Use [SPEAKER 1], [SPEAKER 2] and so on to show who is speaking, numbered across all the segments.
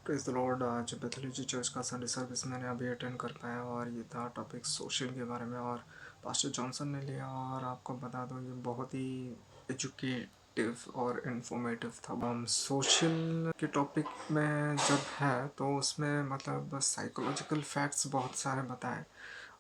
[SPEAKER 1] Praise the Lord. आज बेथेलिजी church का Sunday service मैंने अभी अटेंड कर पाया और ये था टॉपिक सोशल के बारे में और पास्टर जॉनसन ने लिया। और आपको बता दूं ये बहुत ही एजुकेटिव और इन्फॉर्मेटिव था। सोशल के टॉपिक में जब है तो उसमें मतलब साइकोलॉजिकल फैक्ट्स बहुत सारे बताए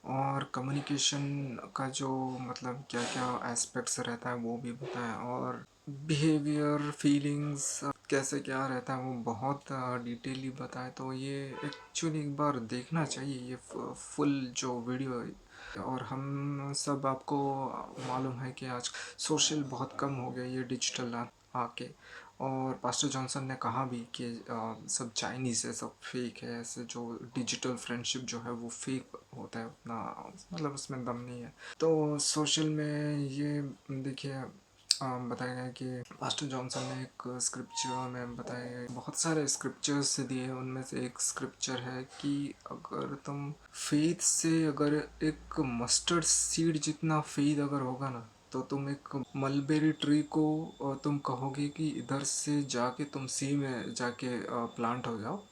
[SPEAKER 1] और कम्युनिकेशन का जो मतलब क्या क्या एस्पेक्ट्स रहता है वो भी बताया और बिहेवियर फीलिंग्स कैसे क्या रहता है वो बहुत डिटेली बताए। तो ये एक्चुअली एक बार देखना चाहिए ये फुल जो वीडियो है। और हम सब आपको मालूम है कि आज सोशल बहुत कम हो गया ये डिजिटल आके। और पास्टर जॉनसन ने कहा भी कि सब चाइनीज़ है, सब फेक है, ऐसे जो डिजिटल फ्रेंडशिप जो है वो फेक होता है, उतना मतलब उसमें दम नहीं है। तो सोशल में ये देखिए बताया गया कि पास्टर जॉनसन ने एक स्क्रिप्चर में बताया गया, बहुत सारे स्क्रिप्चर्स दिए, उनमें से एक स्क्रिप्चर है कि अगर तुम फेथ से अगर एक मस्टर्ड सीड जितना फेथ अगर होगा ना तो तुम एक मलबेरी ट्री को तुम कहोगे कि इधर से जाके तुम सी में जाके प्लांट हो जाओ,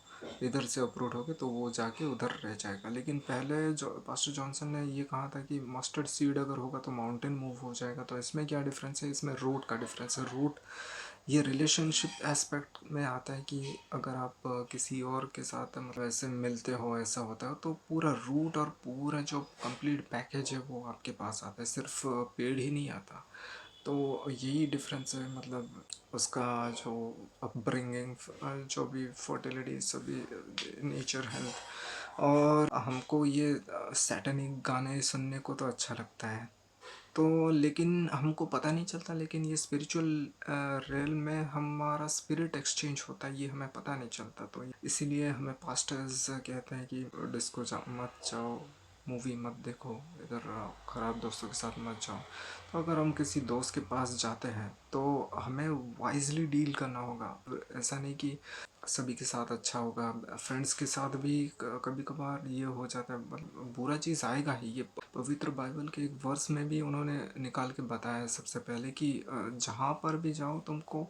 [SPEAKER 1] इधर से अप्रूट होके तो वो जाके उधर रह जाएगा। लेकिन पहले जो पास्टर जॉनसन ने ये कहा था कि मस्टर्ड सीड अगर होगा तो माउंटेन मूव हो जाएगा। तो इसमें क्या डिफरेंस है? इसमें रूट का डिफरेंस है। रूट ये रिलेशनशिप एस्पेक्ट में आता है कि अगर आप किसी और के साथ मतलब ऐसे मिलते हो, ऐसा होता है तो पूरा रूट और पूरा जो कंप्लीट पैकेज है वो आपके पास आता है, सिर्फ पेड़ ही नहीं आता। तो यही डिफरेंस है मतलब उसका जो अपब्रिंगिंग, जो भी फर्टिलिटी, सभी नेचर हेल्थ। और हमको ये सैटनिक गाने सुनने को तो अच्छा लगता है तो, लेकिन हमको पता नहीं चलता, लेकिन ये स्पिरिचुअल रेल में हमारा स्पिरिट एक्सचेंज होता है ये हमें पता नहीं चलता। तो इसीलिए हमें पास्टर्स कहते हैं कि डिस्को मत जाओ, मूवी मत देखो, इधर ख़राब दोस्तों के साथ मत जाओ। तो अगर हम किसी दोस्त के पास जाते हैं तो हमें वाइजली डील करना होगा। ऐसा नहीं कि सभी के साथ अच्छा होगा, फ्रेंड्स के साथ भी कभी कभार ये हो जाता है, बुरा चीज़ आएगा ही। ये पवित्र बाइबल के एक वर्स में भी उन्होंने निकाल के बताया है सबसे पहले कि जहाँ पर भी जाओ तुमको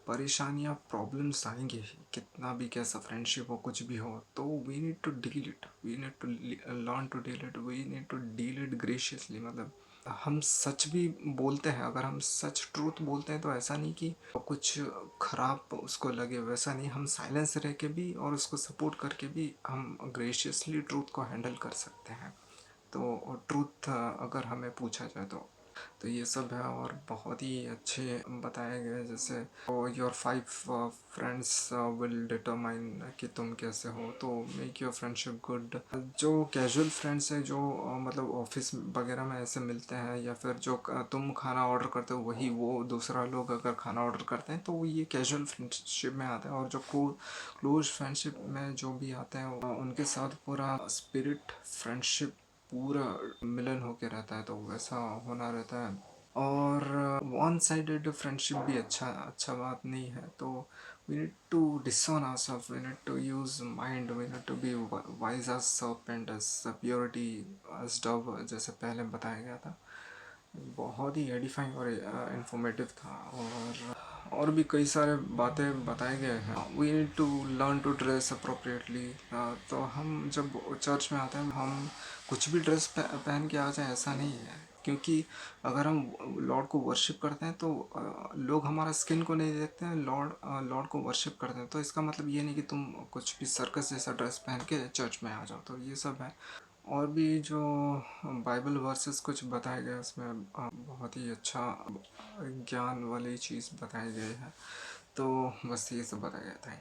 [SPEAKER 1] परेशानियाँ प्रॉब्लम्स आएंगे ही, कितना भी कैसा फ्रेंडशिप हो कुछ भी हो। तो we need to deal it, we need to learn to deal it, we need to deal it graciously. मतलब हम सच भी बोलते हैं, अगर हम सच ट्रूथ बोलते हैं तो ऐसा नहीं कि कुछ खराब उसको लगे, वैसा नहीं। हम साइलेंस रह के भी और उसको सपोर्ट करके भी हम ग्रेशियसली ट्रूथ को हैंडल कर सकते हैं। तो ट्रूथ अगर हमें पूछा जाए तो ये सब है और बहुत ही अच्छे बताए गए। जैसे योर 5 फ्रेंड्स विल डिटरमाइन कि तुम कैसे हो, तो मेक योर फ्रेंडशिप गुड। जो कैजुअल फ्रेंड्स हैं जो मतलब ऑफिस वगैरह में ऐसे मिलते हैं, या फिर जो तुम खाना ऑर्डर करते हो वही वो दूसरा लोग अगर खाना ऑर्डर करते हैं तो ये कैजुअल फ्रेंडशिप में आता है। और जो क्लोज फ्रेंडशिप में जो भी आते हैं उनके साथ पूरा स्पिरिट फ्रेंडशिप पूरा मिलन होके रहता है, तो वैसा होना रहता है। और वन साइडेड फ्रेंडशिप भी अच्छा बात नहीं है। तो we need to disown ourself, we need to use mind, we need to be wise as serpent, as purity as dove, जैसे पहले बताया गया था। बहुत ही एडिफाइंग और इंफॉर्मेटिव था। और भी कई सारे बातें बताए गए हैं। We need to learn to dress appropriately. तो हम जब चर्च में आते हैं हम कुछ भी ड्रेस पहन के आ जाए ऐसा नहीं है, क्योंकि अगर हम लॉर्ड को वर्शिप करते हैं तो लोग हमारा स्किन को नहीं देखते हैं, लॉर्ड को वर्शिप करते हैं। तो इसका मतलब ये नहीं कि तुम कुछ भी सर्कस जैसा ड्रेस पहन के चर्च में आ जाओ। तो ये सब है। और भी जो बाइबल वर्सेस कुछ बताए गए उसमें बहुत ही अच्छा ज्ञान वाली चीज़ बताई गई है। तो बस ये सब बताया गया था।